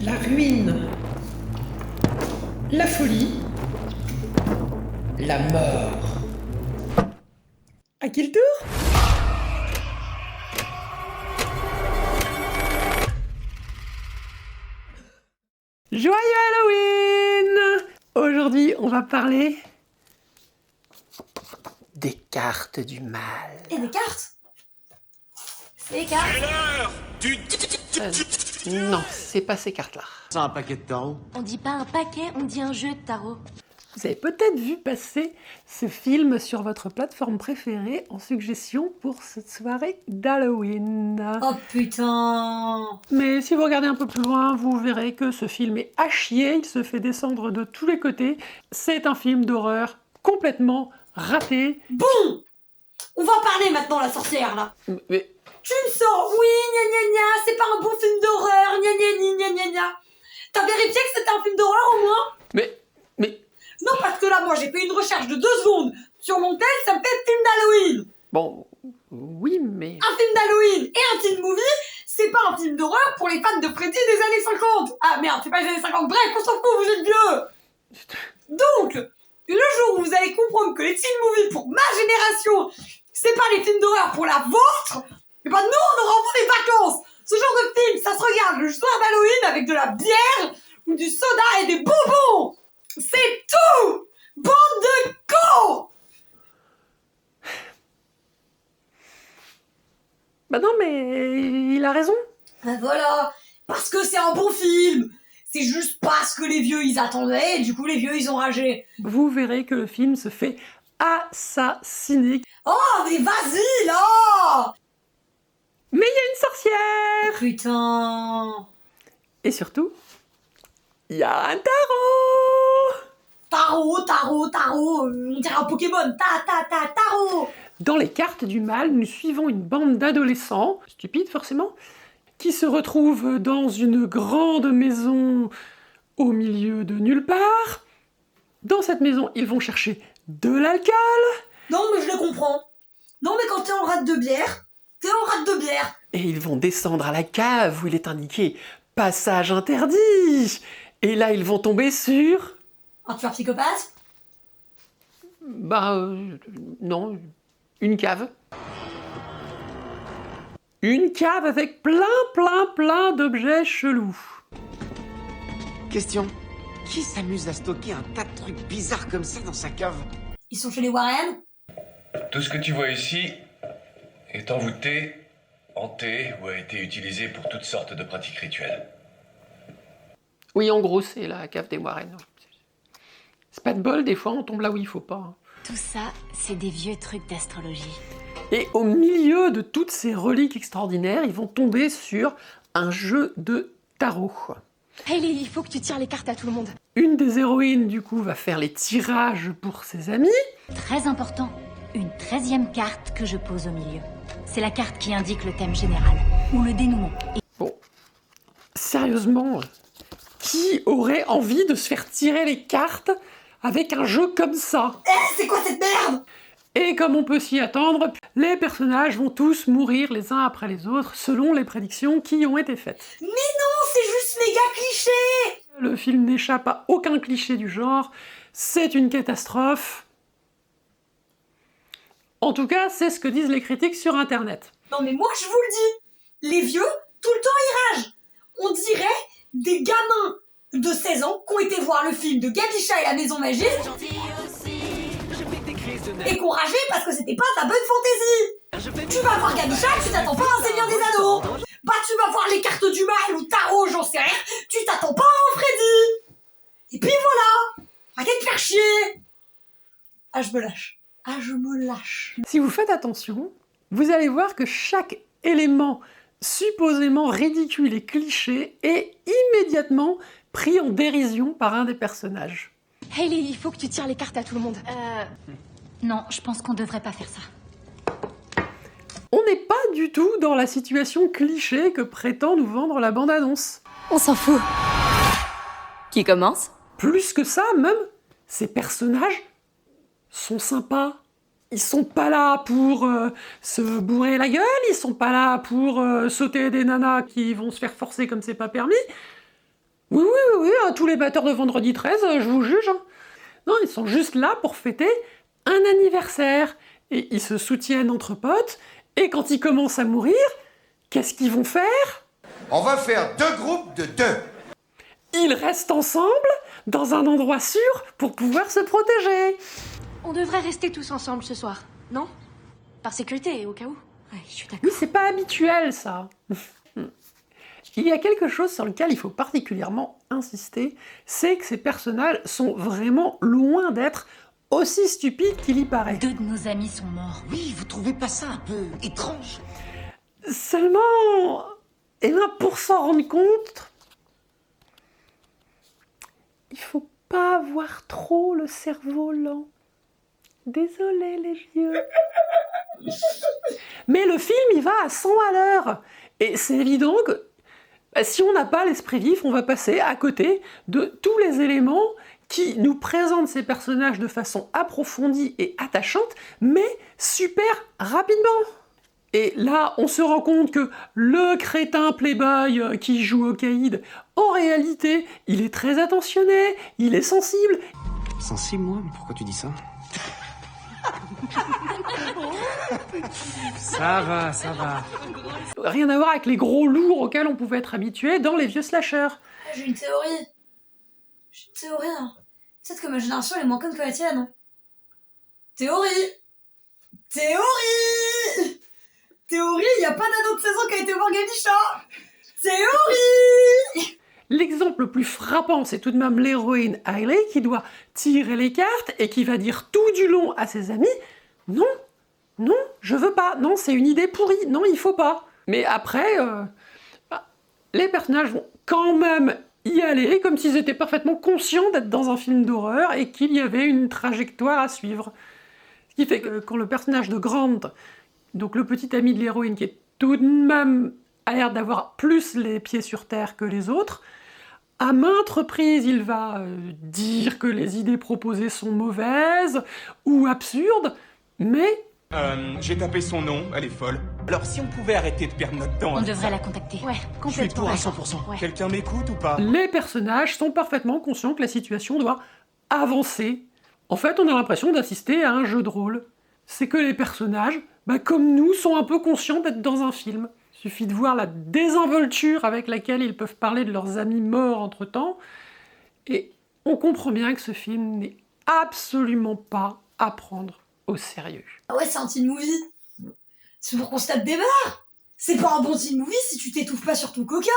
La ruine. La folie. La mort. À qui le tour? Joyeux Halloween! Aujourd'hui, on va parler des cartes du mal. Et des cartes? C'est des cartes? C'est l'heure du... Non, c'est pas ces cartes-là. C'est un paquet de tarots. On dit pas un paquet, on dit un jeu de tarot. Vous avez peut-être vu passer ce film sur votre plateforme préférée en suggestion pour cette soirée d'Halloween. Oh putain! Mais si vous regardez un peu plus loin, vous verrez que ce film est à chier, il se fait descendre de tous les côtés. C'est un film d'horreur complètement raté. Bon! On va parler maintenant, la sorcière, là. Mais Tu me sors, oui, gna gna gna, c'est pas un bon film d'horreur, gna gna gna gna gna gna. T'as vérifié que c'était un film d'horreur au moins? mais Non, parce que là, moi, j'ai fait une recherche de 2 secondes sur mon tel, ça me fait film d'Halloween. bon, oui, mais Un film d'Halloween et un teen movie, c'est pas un film d'horreur pour les fans de Freddy des années 50. Ah merde, c'est pas les années 50, bref, on s'en fout, vous êtes vieux. Donc, le jour où vous allez comprendre que les teen movies pour ma génération, c'est pas les films d'horreur pour la vôtre, et ben nous, on aura envie des vacances. Ce genre de film, ça se regarde le soir d'Halloween avec de la bière ou du soda et des bonbons. C'est tout. Bande de cons. bah non, mais il a raison. Ben voilà, parce que c'est un bon film. C'est juste parce que les vieux, ils attendaient, et du coup, les vieux, ils ont ragé. Vous verrez que le film se fait assassiner. Oh, mais vas-y, là. Mais il y a une sorcière. Putain. Et surtout, il y a un tarot. Tarot, on dirait un Pokémon. Tarot. Dans les cartes du mal, nous suivons une bande d'adolescents, stupides forcément, qui se retrouvent dans une grande maison au milieu de nulle part. Dans cette maison, ils vont chercher de l'alcool. Non, mais je le comprends. Non, mais quand t'es en rate de bière, t'es en rate de bière. Et ils vont descendre à la cave où il est indiqué « Passage interdit ». Et là, ils vont tomber sur... Un tueur psychopathe? Non, une cave. Une cave avec plein d'objets chelous. Question. Qui s'amuse à stocker un tas de trucs bizarres comme ça dans sa cave? Ils sont chez les Warren? Tout ce que tu vois ici est envoûté, hanté ou a été utilisé pour toutes sortes de pratiques rituelles. Oui, en gros, c'est la cave des Warren. C'est pas de bol, des fois, on tombe là où il faut pas. Hein. Tout ça, c'est des vieux trucs d'astrologie. Et au milieu de toutes ces reliques extraordinaires, ils vont tomber sur un jeu de tarot. Hayley, il faut que tu tires les cartes à tout le monde. Une des héroïnes, du coup, va faire les tirages pour ses amis. Très important, une 13e carte que je pose au milieu. C'est la carte qui indique le thème général, ou le dénouement. Bon, sérieusement, qui aurait envie de se faire tirer les cartes avec un jeu comme ça? C'est quoi cette merde? Et comme on peut s'y attendre, les personnages vont tous mourir les uns après les autres selon les prédictions qui ont été faites. Mais non, c'est juste méga cliché. Le film n'échappe à aucun cliché du genre, c'est une catastrophe. En tout cas, c'est ce que disent les critiques sur internet. Non mais moi je vous le dis, les vieux, tout le temps ils ragent. On dirait des gamins de 16 ans qui ont été voir le film de Gadisha et la Maison Magique et qui ont ragé parce que c'était pas ta bonne fantaisie. Tu vas voir Gadisha, tu t'attends pas à un Seigneur des Anneaux. Bah tu vas voir les cartes du mal ou tarot, j'en sais rien, tu t'attends pas à un Freddy. Et puis voilà, arrête de faire chier. Ah je me lâche. Si vous faites attention, vous allez voir que chaque élément supposément ridicule et cliché est immédiatement pris en dérision par un des personnages. Hayley, il faut que tu tires les cartes à tout le monde. Non, je pense qu'on devrait pas faire ça. On n'est pas du tout dans la situation cliché que prétend nous vendre la bande-annonce. On s'en fout. Qui commence? Plus que ça, même, ces personnages sont sympas. Ils sont pas là pour se bourrer la gueule, ils sont pas là pour sauter des nanas qui vont se faire forcer comme c'est pas permis. Oui, tous les batteurs de Vendredi 13, je vous juge. Hein. Non, ils sont juste là pour fêter un anniversaire. Et ils se soutiennent entre potes. Et quand ils commencent à mourir, qu'est-ce qu'ils vont faire? On va faire 2 groupes de 2. Ils restent ensemble, dans un endroit sûr, pour pouvoir se protéger. On devrait rester tous ensemble ce soir, non? Par sécurité, au cas où. Ouais, je suis d'accord. Oui, c'est pas habituel, ça. Il y a quelque chose sur lequel il faut particulièrement insister, c'est que ces personnages sont vraiment loin d'être aussi stupides qu'il y paraît. 2 de nos amis sont morts. Oui, vous trouvez pas ça un peu étrange? Seulement, eh ben, pour s'en rendre compte, il faut pas avoir trop le cerveau lent. Désolé les vieux. Mais le film, il va à 100 à l'heure. Et c'est évident que si on n'a pas l'esprit vif, on va passer à côté de tous les éléments qui nous présentent ces personnages de façon approfondie et attachante, mais super rapidement. Et là, on se rend compte que le crétin playboy qui joue au caïd, en réalité, il est très attentionné, il est sensible. Sensible, moi? Mais pourquoi tu dis ça? Ça va, ça va. Rien à voir avec les gros lourds auxquels on pouvait être habitué dans les vieux slashers. J'ai une théorie. Hein. Peut-être que ma génération elle est moins conne que la tienne. Théorie, y a pas d'ado de 16 ans qui a été voir Ganisha. Théorie. L'exemple le plus frappant, c'est tout de même l'héroïne Hailey qui doit tirer les cartes et qui va dire tout du long à ses amis « Non, non, je veux pas, non, c'est une idée pourrie, non, il faut pas ». Mais après, les personnages vont quand même y aller comme s'ils étaient parfaitement conscients d'être dans un film d'horreur et qu'il y avait une trajectoire à suivre. Ce qui fait que quand le personnage de Grant, donc le petit ami de l'héroïne qui est tout de même a l'air d'avoir plus les pieds sur terre que les autres, à maintes reprises, il va dire que les idées proposées sont mauvaises ou absurdes, mais... J'ai tapé son nom, elle est folle. Alors si on pouvait arrêter de perdre notre temps... On devrait la contacter. Ouais, Je suis complètement. pour à d'accord. 100%. Ouais. Quelqu'un m'écoute ou pas? Les personnages sont parfaitement conscients que la situation doit avancer. En fait, on a l'impression d'assister à un jeu de rôle. C'est que les personnages, comme nous, sont un peu conscients d'être dans un film. Il suffit de voir la désinvolture avec laquelle ils peuvent parler de leurs amis morts entre-temps, et on comprend bien que ce film n'est absolument pas à prendre au sérieux. Ah ouais, c'est un teen movie. C'est pour qu'on se tape des barres. C'est pas un bon teen movie si tu t'étouffes pas sur ton coca.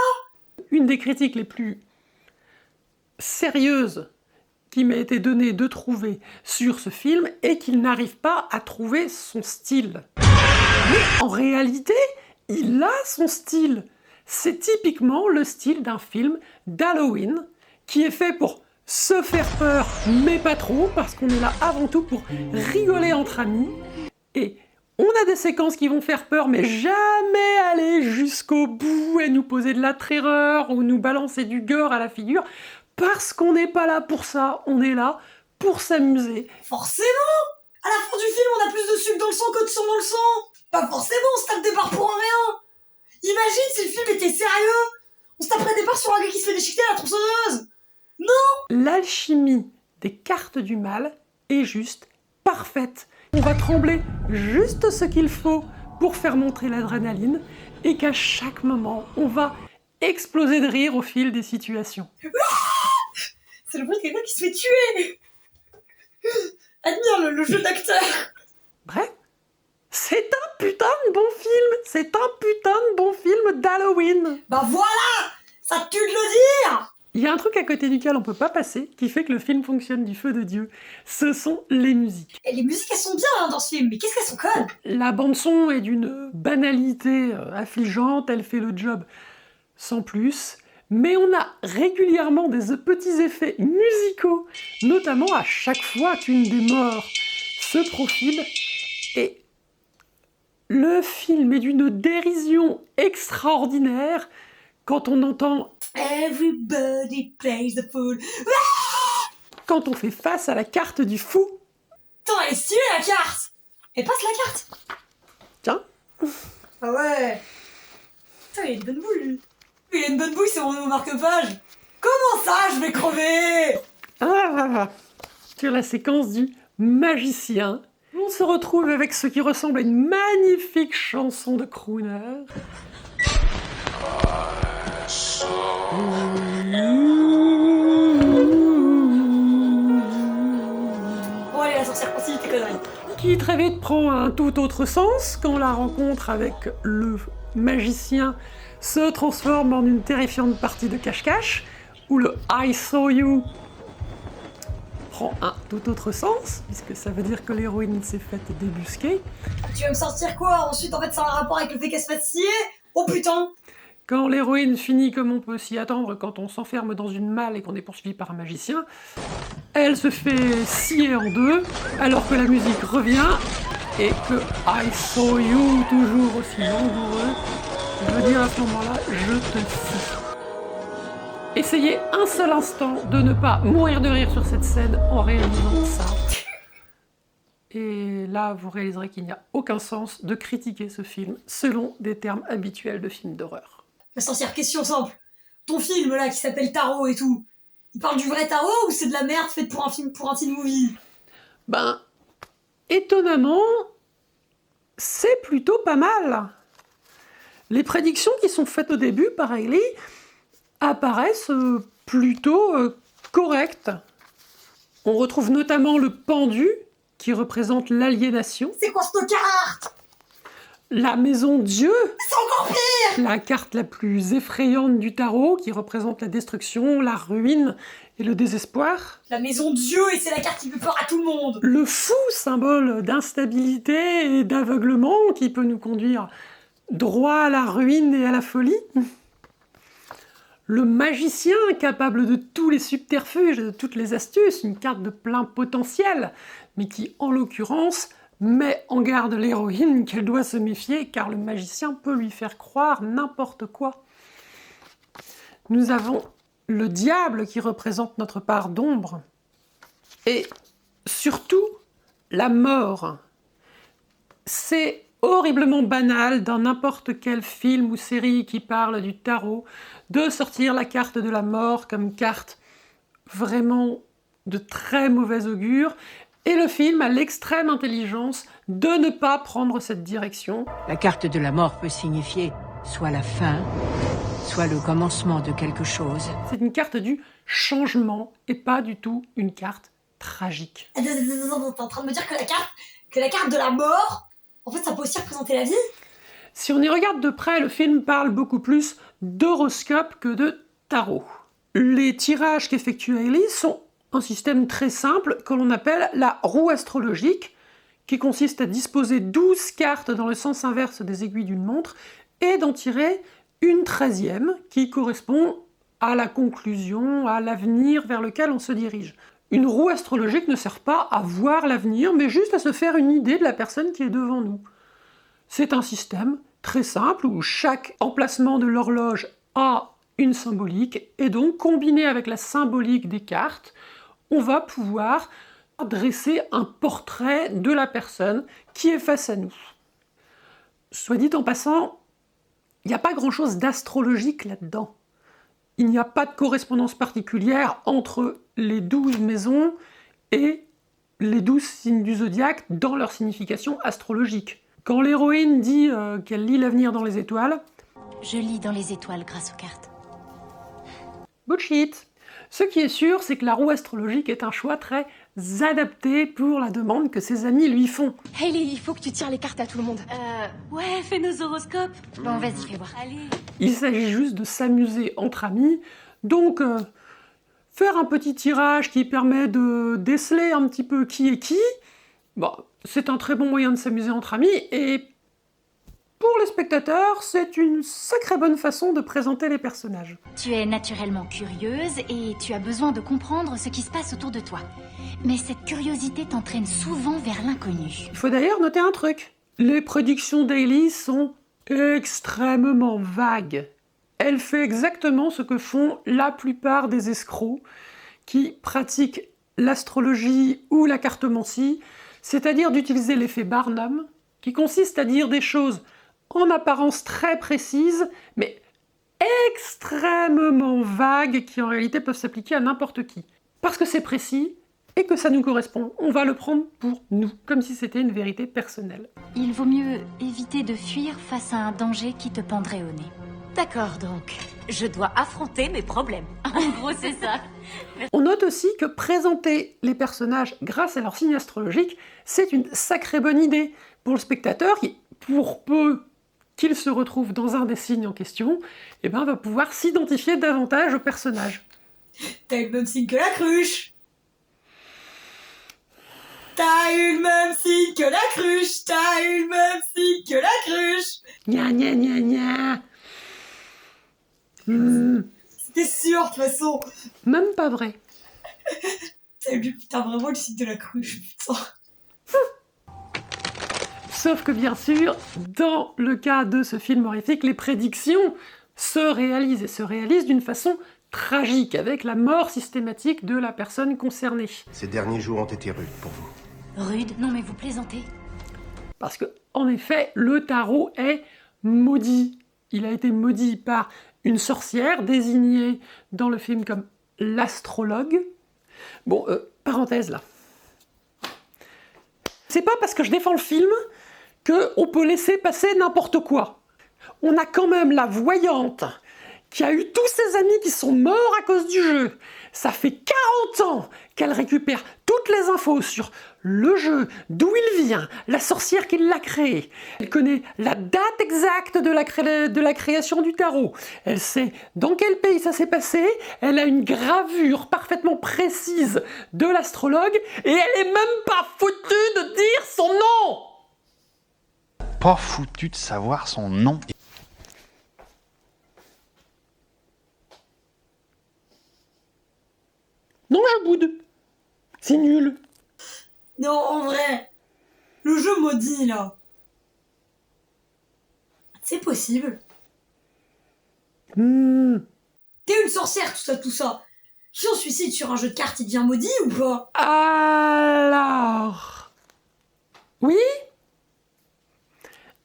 Une des critiques les plus sérieuses qui m'a été donnée de trouver sur ce film est qu'il n'arrive pas à trouver son style. Mais en réalité, il a son style. C'est typiquement le style d'un film d'Halloween qui est fait pour se faire peur, mais pas trop, parce qu'on est là avant tout pour rigoler entre amis. Et on a des séquences qui vont faire peur, mais jamais aller jusqu'au bout et nous poser de la terreur ou nous balancer du gore à la figure, parce qu'on n'est pas là pour ça, on est là pour s'amuser. Forcément. À la fin du film, on a plus de sucre dans le sang que de sang dans le sang. Pas forcément, on se tape des barres pour un rien. Imagine si le film était sérieux. On se taperait des barres sur un gars qui se fait déchiqueter à la tronçonneuse. L'alchimie des cartes du mal est juste parfaite. On va trembler juste ce qu'il faut pour faire monter l'adrénaline et qu'à chaque moment, on va exploser de rire au fil des situations. C'est le bruit de quelqu'un qui se fait tuer. Admire le jeu d'acteur. Bref, c'est un putain de bon film. C'est un putain de bon film d'Halloween. Bah voilà. Ça tue de le dire. Il y a un truc à côté duquel on peut pas passer qui fait que le film fonctionne du feu de Dieu. Ce sont les musiques. Et les musiques, elles sont bien dans ce film, mais qu'est-ce qu'elles sont connes. La bande-son est d'une banalité affligeante, elle fait le job sans plus, mais on a régulièrement des petits effets musicaux, notamment à chaque fois qu'une des morts se profile, et le film est d'une dérision extraordinaire quand on entend Everybody plays the fool. quand on fait face à la carte du fou. Attends, elle est stylée la carte. Elle passe la carte. Tiens, Ah ouais. Putain, il a une bonne boule lui. Il a une bonne boule, c'est mon nouveau marque-page. Comment ça, je vais crever? Sur la séquence du magicien, on se retrouve avec ce qui ressemble à une magnifique chanson de crooner. Bon allez, la sorcière, continue tes conneries. Qui très vite prend un tout autre sens quand la rencontre avec le magicien se transforme en une terrifiante partie de cache-cache, où le I saw you prend un tout autre sens, puisque ça veut dire que l'héroïne s'est faite débusquer. Tu veux me sortir quoi? Ensuite, en fait, ça a un rapport avec le fait qu'elle se fasse scier? Oh putain! Quand l'héroïne finit comme on peut s'y attendre quand on s'enferme dans une malle et qu'on est poursuivi par un magicien, elle se fait scier en deux, alors que la musique revient, et que I saw you, toujours aussi langoureux, veut dire à ce moment-là, je te scie. Essayez un seul instant de ne pas mourir de rire sur cette scène en réalisant ça. Et là, vous réaliserez qu'il n'y a aucun sens de critiquer ce film selon des termes habituels de films d'horreur. La sorcière, question simple. Ton film là qui s'appelle Tarot et tout, il parle du vrai tarot ou c'est de la merde faite pour un film, pour un teen movie? Ben, étonnamment, c'est plutôt pas mal. Les prédictions qui sont faites au début par Hailey apparaissent plutôt correctes. On retrouve notamment le pendu, qui représente l'aliénation. C'est quoi cette carte? La maison Dieu, C'est encore pire! la carte la plus effrayante du tarot, qui représente la destruction, la ruine et le désespoir. La maison Dieu, et c'est la carte qui fait peur à tout le monde! Le fou, symbole d'instabilité et d'aveuglement, qui peut nous conduire droit à la ruine et à la folie. Le magicien, capable de tous les subterfuges et de toutes les astuces, une carte de plein potentiel, mais qui, en l'occurrence, met en garde l'héroïne qu'elle doit se méfier, car le magicien peut lui faire croire n'importe quoi. Nous avons le diable qui représente notre part d'ombre, et surtout la mort. C'est horriblement banal dans n'importe quel film ou série qui parle du tarot de sortir la carte de la mort comme carte vraiment de très mauvais augure, et le film a l'extrême intelligence de ne pas prendre cette direction. La carte de la mort peut signifier soit la fin, soit le commencement de quelque chose. C'est une carte du changement et pas du tout une carte tragique. Attends, t'es en train de me dire que la carte de la mort, en fait, ça peut aussi représenter la vie? Si on y regarde de près, le film parle beaucoup plus d'horoscope que de tarot. Les tirages qu'effectue Hailey sont un système très simple que l'on appelle la roue astrologique, qui consiste à disposer 12 cartes dans le sens inverse des aiguilles d'une montre et d'en tirer une 13e qui correspond à la conclusion, à l'avenir vers lequel on se dirige. Une roue astrologique ne sert pas à voir l'avenir, mais juste à se faire une idée de la personne qui est devant nous. C'est un système très simple où chaque emplacement de l'horloge a une symbolique, et donc combiné avec la symbolique des cartes, on va pouvoir dresser un portrait de la personne qui est face à nous. Soit dit en passant, il n'y a pas grand-chose d'astrologique là-dedans. Il n'y a pas de correspondance particulière entre les 12 maisons et les 12 signes du zodiaque dans leur signification astrologique. Quand l'héroïne dit qu'elle lit l'avenir dans les étoiles... Je lis dans les étoiles grâce aux cartes. Bullshit. Ce qui est sûr, c'est que la roue astrologique est un choix très adapté pour la demande que ses amis lui font. Hailey, il faut que tu tires les cartes à tout le monde. Ouais, fais nos horoscopes. Bon, vas-y, fais voir. Allez. Il s'agit juste de s'amuser entre amis, donc faire un petit tirage qui permet de déceler un petit peu qui est qui, bon, c'est un très bon moyen de s'amuser entre amis, et pour les spectateurs, c'est une sacrée bonne façon de présenter les personnages. Tu es naturellement curieuse et tu as besoin de comprendre ce qui se passe autour de toi. Mais cette curiosité t'entraîne souvent vers l'inconnu. Il faut d'ailleurs noter un truc. Les prédictions d'Hailey sont extrêmement vagues. Elle fait exactement ce que font la plupart des escrocs qui pratiquent l'astrologie ou la cartomancie, c'est-à-dire d'utiliser l'effet Barnum, qui consiste à dire des choses en apparence très précises, mais extrêmement vagues qui en réalité peuvent s'appliquer à n'importe qui. Parce que c'est précis et que ça nous correspond, on va le prendre pour nous, comme si c'était une vérité personnelle. Il vaut mieux éviter de fuir face à un danger qui te pendrait au nez. D'accord, donc. Je dois affronter mes problèmes. En gros, c'est ça. On note aussi que présenter les personnages grâce à leur signe astrologique, c'est une sacrée bonne idée pour le spectateur qui, pour peu qu'il se retrouve dans un des signes en question, eh ben, va pouvoir s'identifier davantage au personnage. T'as eu le même signe que la cruche. T'as eu le même signe que la cruche. T'as eu le même signe que la cruche. Gna gna gna gna. C'était sûr, de toute façon. Même pas vrai. T'as eu, putain, vraiment le signe de la cruche, putain. Sauf que bien sûr, dans le cas de ce film horrifique, les prédictions se réalisent d'une façon tragique, avec la mort systématique de la personne concernée. Ces derniers jours ont été rudes pour vous. Rude? Non mais vous plaisantez. Parce que, en effet, le tarot est maudit. Il a été maudit par une sorcière désignée dans le film comme l'astrologue. Bon, parenthèse là. C'est pas parce que je défends le film qu'on peut laisser passer n'importe quoi. On a quand même la voyante qui a eu tous ses amis qui sont morts à cause du jeu. Ça fait 40 ans qu'elle récupère toutes les infos sur le jeu, d'où il vient, la sorcière qui l'a créé. Elle connaît la date exacte de la création du tarot. Elle sait dans quel pays ça s'est passé. Elle a une gravure parfaitement précise de l'astrologue et elle est même pas foutue de dire son nom. Pas foutu de savoir son nom. Non, je boude. C'est nul. Non, en vrai. Le jeu maudit, là. C'est possible. T'es une sorcière, tout ça. Si on se suicide sur un jeu de cartes, il devient maudit ou pas? Alors... Oui.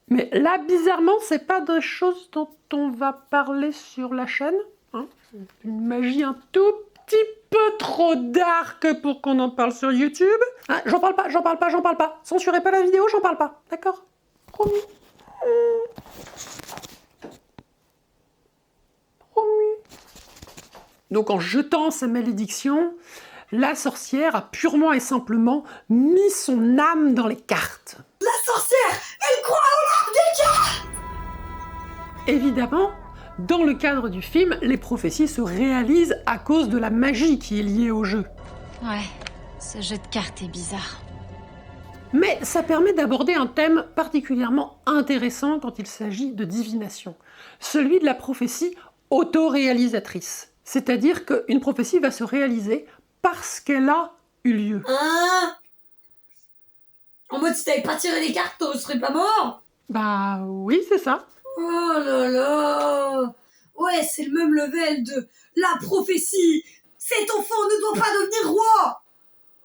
Mais là, bizarrement, c'est pas des choses dont on va parler sur la chaîne. Hein, une magie un tout petit peu trop dark pour qu'on en parle sur YouTube. Ah, j'en parle pas. Censurez pas la vidéo, j'en parle pas. D'accord? Promis. Promis. Donc en jetant sa malédiction, la sorcière a purement et simplement mis son âme dans les cartes. La sorcière, elle croit au larmes des cartes. Évidemment, dans le cadre du film, les prophéties se réalisent à cause de la magie qui est liée au jeu. Ouais, ce jeu de cartes est bizarre. Mais ça permet d'aborder un thème particulièrement intéressant quand il s'agit de divination, celui de la prophétie autoréalisatrice. C'est-à-dire qu'une prophétie va se réaliser parce qu'elle a eu lieu. Hein? En mode, si t'avais pas tiré les cartes, on serait pas mort? Bah oui, c'est ça. Oh là là. Ouais, c'est le même level de la prophétie. Cet enfant ne doit pas devenir roi.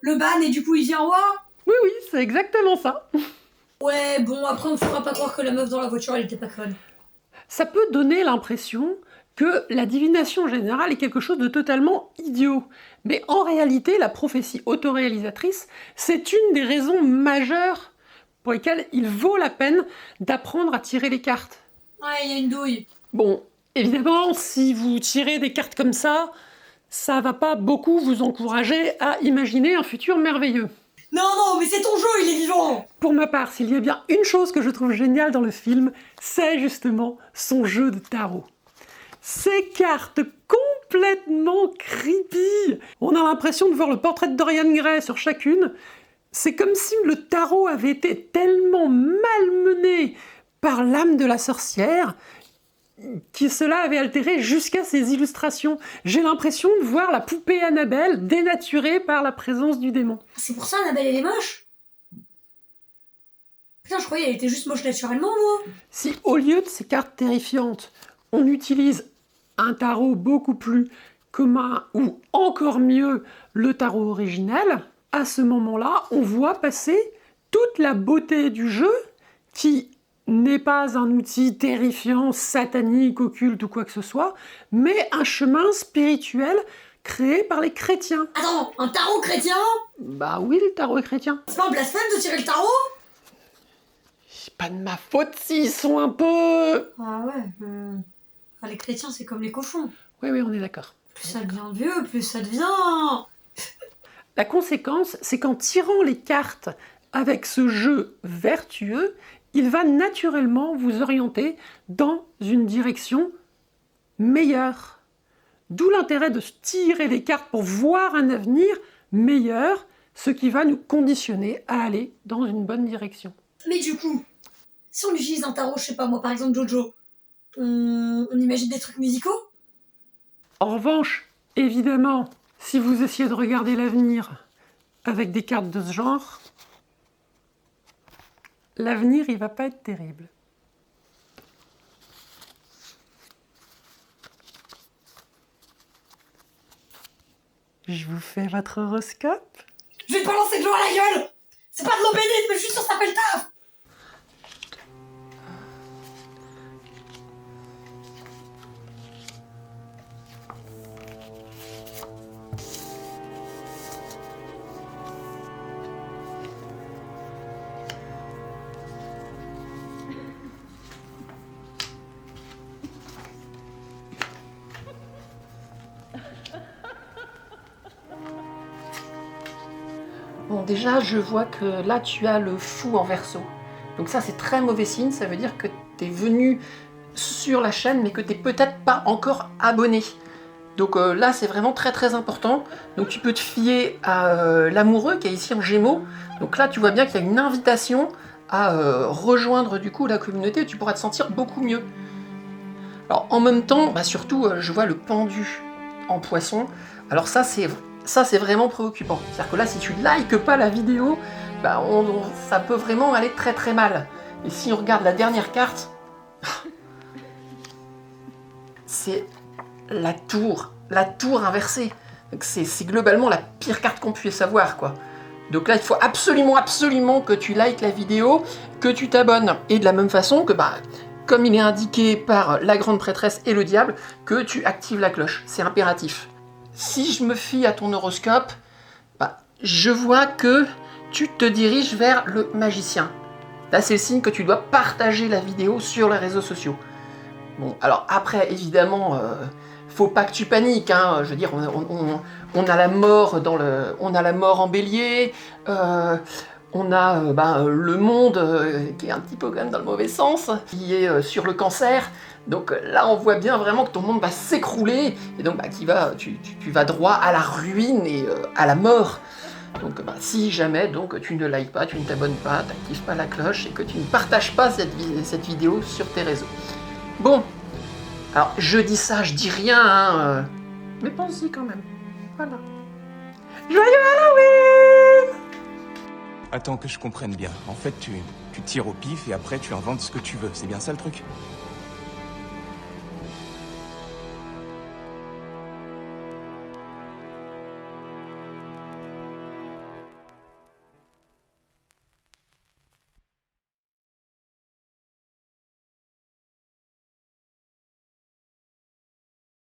Le ban et du coup il devient roi? Oui, c'est exactement ça. Ouais, bon, après on ne fera pas croire que la meuf dans la voiture, elle était pas conne. Ça peut donner l'impression que la divination générale est quelque chose de totalement idiot. Mais en réalité, la prophétie autoréalisatrice, c'est une des raisons majeures pour lesquelles il vaut la peine d'apprendre à tirer les cartes. Ouais, il y a une douille. Bon, évidemment, si vous tirez des cartes comme ça va pas beaucoup vous encourager à imaginer un futur merveilleux. Non, mais c'est ton jeu, il est vivant. Pour ma part, s'il y a bien une chose que je trouve géniale dans le film, c'est justement son jeu de tarot. Ces cartes complètement creepy. On a l'impression de voir le portrait de Dorian Gray sur chacune. C'est comme si le tarot avait été tellement malmené par l'âme de la sorcière que cela avait altéré jusqu'à ses illustrations. J'ai l'impression de voir la poupée Annabelle dénaturée par la présence du démon. C'est pour ça Annabelle elle est moche? Putain, je croyais qu'elle était juste moche naturellement, moi. Si au lieu de ces cartes terrifiantes, on utilise un tarot beaucoup plus commun ou encore mieux le tarot original, à ce moment-là, on voit passer toute la beauté du jeu qui n'est pas un outil terrifiant, satanique, occulte ou quoi que ce soit, mais un chemin spirituel créé par les chrétiens. Attends, un tarot chrétien? Bah oui, le tarot est chrétien. C'est pas un blasphème de tirer le tarot? C'est pas de ma faute s'ils sont un peu... Ah ouais, enfin, les chrétiens c'est comme les cochons. Oui, on est d'accord. Plus ça devient vieux, plus ça devient... La conséquence, c'est qu'en tirant les cartes avec ce jeu vertueux, il va naturellement vous orienter dans une direction meilleure. D'où l'intérêt de se tirer les cartes pour voir un avenir meilleur, ce qui va nous conditionner à aller dans une bonne direction. Mais du coup, si on utilise un tarot, je sais pas moi, par exemple Jojo, on imagine des trucs musicaux? En revanche, évidemment, si vous essayez de regarder l'avenir avec des cartes de ce genre, l'avenir, il va pas être terrible. Je vous fais votre horoscope? Je vais te balancer de l'eau à la gueule! C'est pas de l'eau bénite, mais je suis sûre que ça fait le taf! Bon, déjà, je vois que là, tu as le fou en verso. Donc ça, c'est très mauvais signe. Ça veut dire que tu es venu sur la chaîne, mais que tu n'es peut-être pas encore abonné. Donc là, c'est vraiment très très important. Donc tu peux te fier à l'amoureux qui est ici en Gémeaux. Donc là, tu vois bien qu'il y a une invitation à rejoindre du coup la communauté. Tu pourras te sentir beaucoup mieux. Alors en même temps, bah, surtout, je vois le pendu en Poisson. Alors ça, c'est vraiment préoccupant. C'est-à-dire que là, si tu likes pas la vidéo, bah, ça peut vraiment aller très très mal. Et si on regarde la dernière carte, c'est la tour inversée. C'est globalement la pire carte qu'on puisse avoir, quoi. Donc là, il faut absolument que tu likes la vidéo, que tu t'abonnes. Et de la même façon que, bah, comme il est indiqué par la grande prêtresse et le diable, que tu actives la cloche. C'est impératif. Si je me fie à ton horoscope, bah, je vois que tu te diriges vers le magicien. Là, c'est le signe que tu dois partager la vidéo sur les réseaux sociaux. Bon, alors après, évidemment, faut pas que tu paniques, hein. Je veux dire, on a la mort on a la mort en bélier, on a le monde qui est un petit peu quand même dans le mauvais sens, qui est sur le cancer. Donc là, on voit bien vraiment que ton monde va s'écrouler, et donc tu vas droit à la ruine et à la mort. Donc si jamais tu ne likes pas, tu ne t'abonnes pas, tu n'actives pas la cloche, et que tu ne partages pas cette vidéo sur tes réseaux. Bon, alors je dis ça, je dis rien, hein, mais pense-y quand même. Voilà. Joyeux Halloween! Attends que je comprenne bien. En fait, tu tires au pif et après tu inventes ce que tu veux. C'est bien ça le truc?